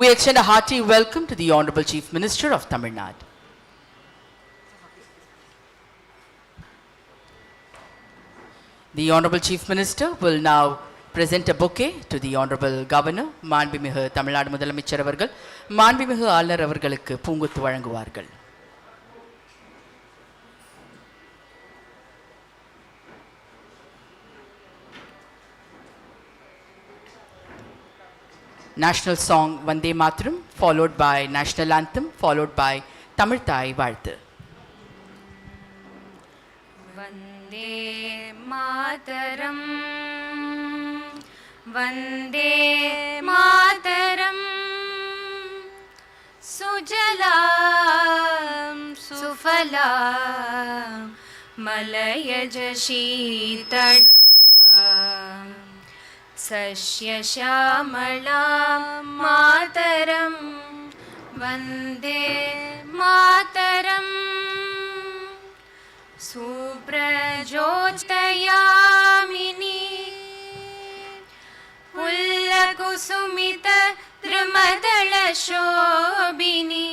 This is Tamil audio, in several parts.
We extend a hearty welcome to the Honorable Chief Minister of Tamil Nadu. The Honorable Chief Minister will now present a bouquet to the Honorable Governor, மாண்புமிகு தமிழ்நாடு முதலமைச்சர் அவர்கள், மாண்புமிகு ஆளுநர் அவர்களுக்கு பூங்குத்து வழங்குவார்கள். National song Vande Mataram, followed by National Anthem, followed by Tamil Thai Vaalthu. Vande Mataram, Vande Mataram, Sujalam Sufalam, Malayaj Sheetalam, Sashya Shyamalam Mataram, Vande Mataram, Suprajotayamini, Pullakusumita Drumadala Shobini,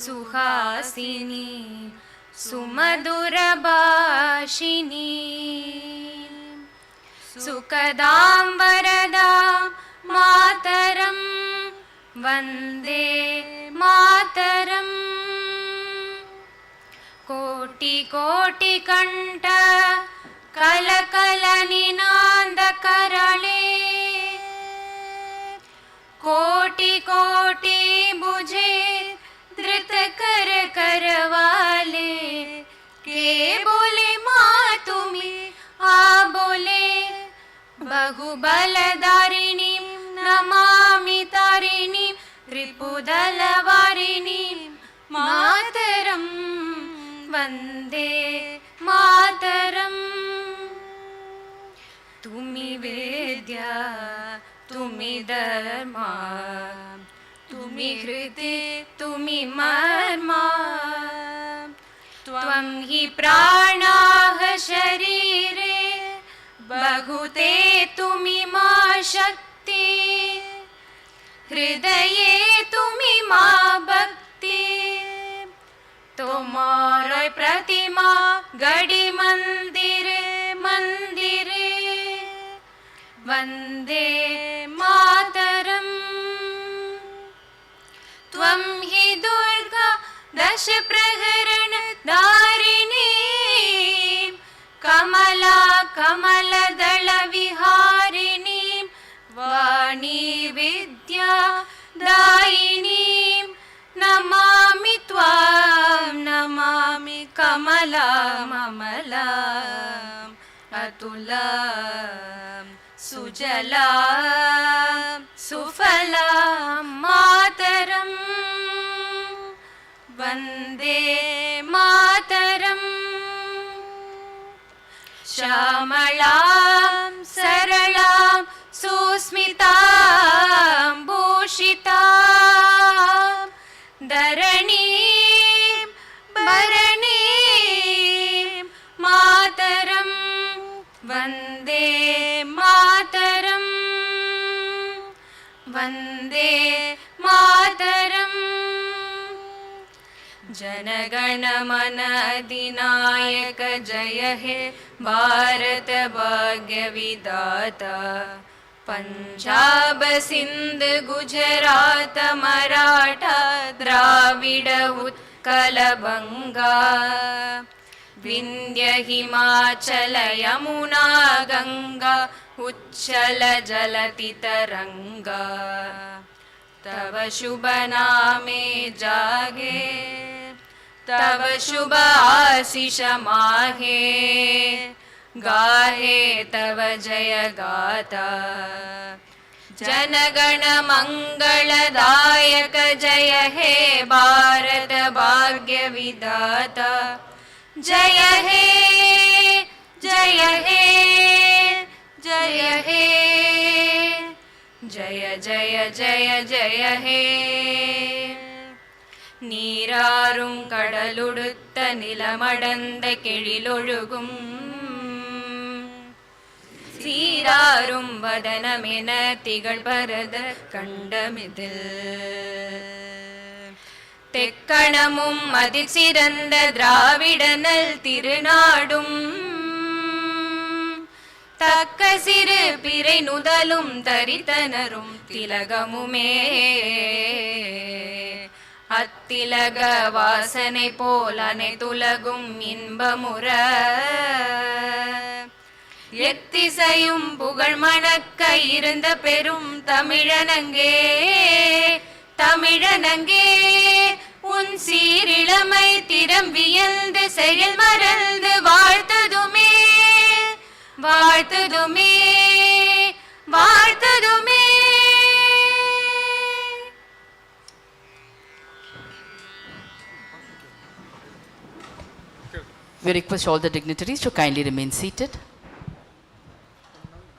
Suhasini, Sumadurabashini, Sukadam Varadam Mataram, Vande Mataram, Koti Koti Kanta Kalakala Ninanda Karale, Koti Koti Buje Drita Kar Karavale, Ke Bole Matumi A Bole Bahubaladariniim Namami Tariniim Ripudalavariniim Mataram, Vande Mataram. Tumi Vedya, Tumi Dharma, Tumi Hriti, Tumi Marma, Tvam hi pranaha sharire, Bahute Tumi ma Shakti, Hridaye Tumi ma Bhakti, Tomoroi Pratima Gadi Mandire Mandire, Vande Mataram, Tvam hi Durga Dasha Praharana Dharini, Kamala Kamala Dala Viharini, Vani Vidya Daini, Namami Tvam Namami Kamala Mamalam Atulam Sujalam Sufalam Mataram, Vande Mataram, Shamalam Saralam Susmitam Bhushitam Dharanim Bharanim Mataram, Vande Mataram, Vande Mataram. Janagana Mana Adinayaka Jaya He Bharat Bhagya Vidata, Punjab Sindh Gujarat Maratha Dravida Utkala Banga, Vindhya Himachala Yamuna Ganga Uchchala Jalati Taranga, Tava Shubha Name Jage, Tava Shubha Asisha Mahe, Gahe Tava Jaya Gata, Janagana Mangala Dayaka Jaya He Bharat Bhagya Vidata, Jaya He, Jaya He, Jaya He, Jaya Jaya Jaya Jaya He. நீராறும் கடலுடுத்த நிலமடந்த கெழிலொழுகும் சீராரும் வதனமென திகழ்பரத கண்டமிதில் தெக்கணமும் அதிசிறந்த திராவிடனல் திருநாடும் தக்க சிறு பிறை நுதலும் தரித்தனரும் திலகமுமே அத்திலக வாசனை போல் அனைத்துலகும் இன்பமுற எத்திசையும் புகழ் மணக்க இருந்த பெரும் தமிழனங்கே தமிழனங்கே உன் சீரிழமை திறம் வியந்து செயல் மறந்து வாழ்த்ததுமே வாழ்த்ததுமே வாழ்த்ததுமே. We request all the dignitaries to kindly remain seated.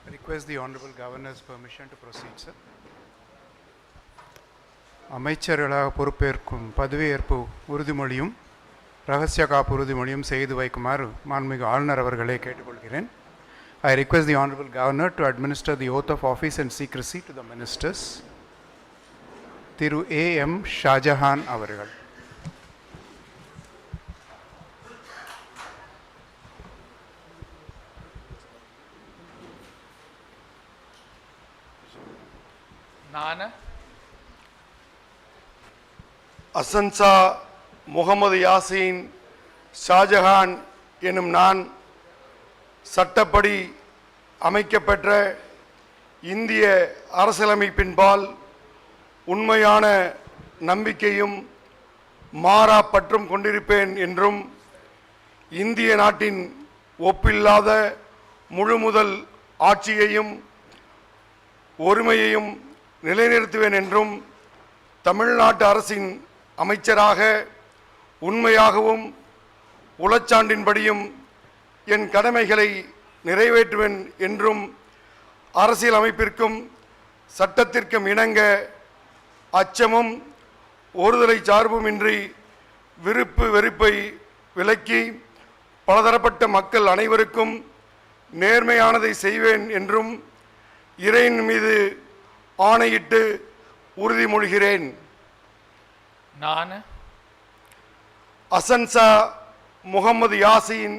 I request the Honorable Governor's permission to proceed, sir. அமைச்சர்களாக பொறுப்பேற்கும் பதவியேற்பு உறுதிமொழியும் ரகசிய காப்பு உறுதிமொழியும் செய்து வைக்குமாறு மாண்புமிகு ஆளுநர் அவர்களை கேட்டுக்கொள்கிறேன். I request the Honorable Governor to administer the oath of office and secrecy to the ministers. Thiru A.M. Shahjahan அவர்கள். நான் அசன்சா முகமது யாசின் ஷாஜஹான் எனும் நான் சட்டப்படி அமைக்கப்பெற்ற இந்திய அரசியலமைப்பின்பால் உண்மையான நம்பிக்கையும் மாறா பற்றும் கொண்டிருப்பேன் என்றும் இந்திய நாட்டின் ஒப்பில்லாத முழுமுதல் ஆட்சியையும் ஒருமையையும் நிலைநிறுத்துவேன் என்றும் தமிழ்நாட்டு அரசின் அமைச்சராக உண்மையாகவும் உளச்சான்றின்படியும் என் கடமைகளை நிறைவேற்றுவேன் என்றும் அரசியல் அமைப்பிற்கும் சட்டத்திற்கும் இணங்க அச்சமும் ஒருதலை சார்புமின்றி விருப்பு வெறுப்பை விலக்கி பலதரப்பட்ட மக்கள் அனைவருக்கும் நேர்மையானதை செய்வேன் என்றும் இறைவன் மீது ஆணையிட்டு உறுதிமொழிகிறேன். நான் அசன்சா முகமது யாசின்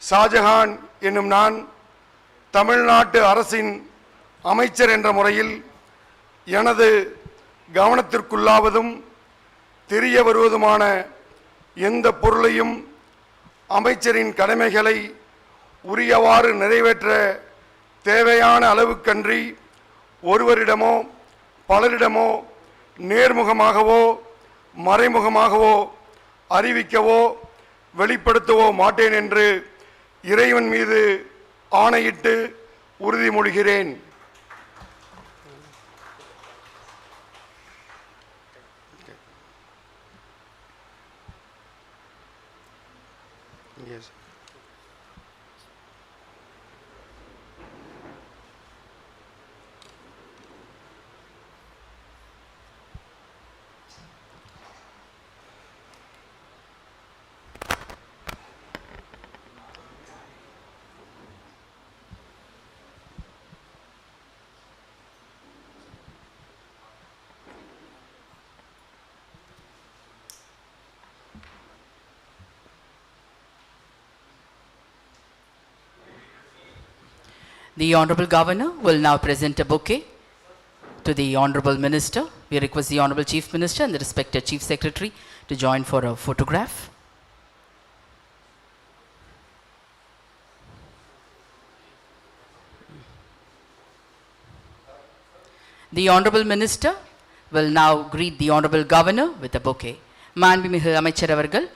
ஷாஜஹான் என்னும் நான் தமிழ்நாட்டு அரசின் அமைச்சர் என்ற முறையில் எனது கவனத்திற்குள்ளாவதும் தெரிய வருவதுமான எந்த பொருளையும் அமைச்சரின் கடமைகளை உரியவாறு நிறைவேற்ற தேவையான அளவுக்கன்றி ஒருவரிடமோ பலரிடமோ நேர்முகமாகவோ மறைமுகமாகவோ அறிவிக்கவோ வெளிப்படுத்தவோ மாட்டேன் என்று இறைவன் மீது ஆணையிட்டு உறுதிமொழிகிறேன். Yes. The Honorable Governor will now present a bouquet to the Honorable Minister. We request the Honorable Chief Minister and the respected Chief Secretary to join for a photograph. The Honorable Minister will now greet the Honorable Governor with a bouquet. மாண்புமிகு அமைச்சர் அவர்கள்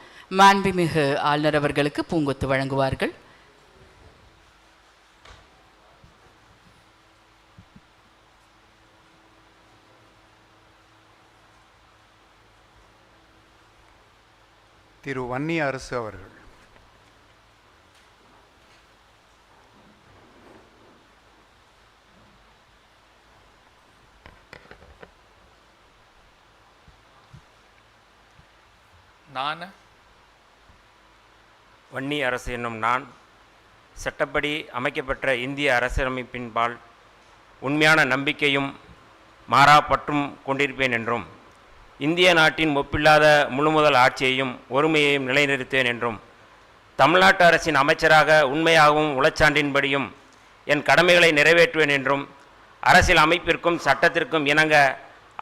மாண்புமிகு ஆளுநர் அவர்களுக்கு பூங்கொத்து வழங்குவார்கள். திரு வன்னி அரசு அவர்கள். நான் வன்னி அரசு என்னும் நான் சட்டப்படி அமைக்கப்பெற்ற இந்திய அரசியலமைப்பின்பால் உண்மையான நம்பிக்கையும் மாறாப்பற்றும் கொண்டிருப்பேன் என்றும் இந்திய நாட்டின் ஒப்பில்லாத முழுமுதல் ஆட்சியையும் ஒருமையையும் நிலைநிறுத்துவேன் என்றும் தமிழ்நாட்டு அரசின் அமைச்சராக உண்மையாகவும் உளச்சான்றின்படியும் என் கடமைகளை நிறைவேற்றுவேன் என்றும் அரசியல் அமைப்பிற்கும் சட்டத்திற்கும் இணங்க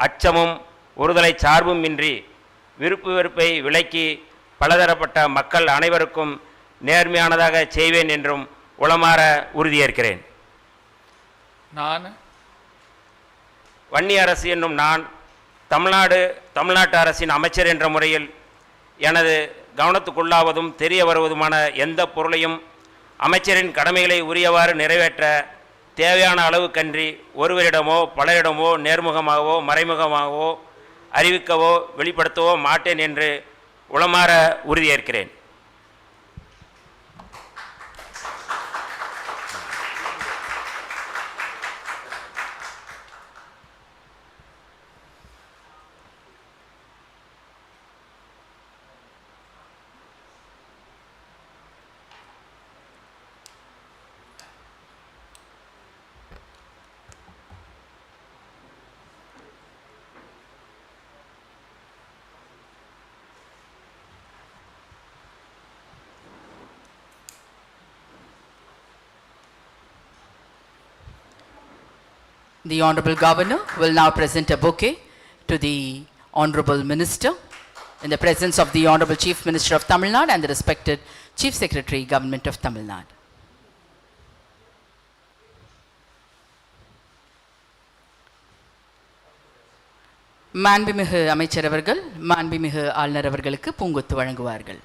அச்சமும் ஒருதலை சார்பும் இன்றி விருப்பு வெறுப்பை விலக்கி பலதரப்பட்ட மக்கள் அனைவருக்கும் நேர்மையானதாக செய்வேன் என்றும் உளமாற உறுதியேற்கிறேன். நான் வன்னி அரசு என்னும் நான் தமிழ்நாட்டு அரசின் அமைச்சர் என்ற முறையில் எனது கவனத்துக்குள்ளாவதும் தெரிய வருவதுமான எந்த பொருளையும் அமைச்சரின் கடமைகளை உரியவாறு நிறைவேற்ற தேவையான அளவுக்கன்றி ஒருவரிடமோ பலரிடமோ நேர்முகமாகவோ மறைமுகமாகவோ அறிவிக்கவோ வெளிப்படுத்தவோ மாட்டேன் என்று உளமாற உறுதியேற்கிறேன். The Honorable Governor will now present a bouquet to the Honorable Minister in the presence of the Honorable Chief Minister of Tamil Nadu and the respected Chief Secretary, Government of Tamil Nadu. மாண்புமிகு அமைச்சர் அவர்கள் மாண்புமிகு ஆளுநர் அவர்களுக்கு பூங்கொத்து வழங்குவார்கள்.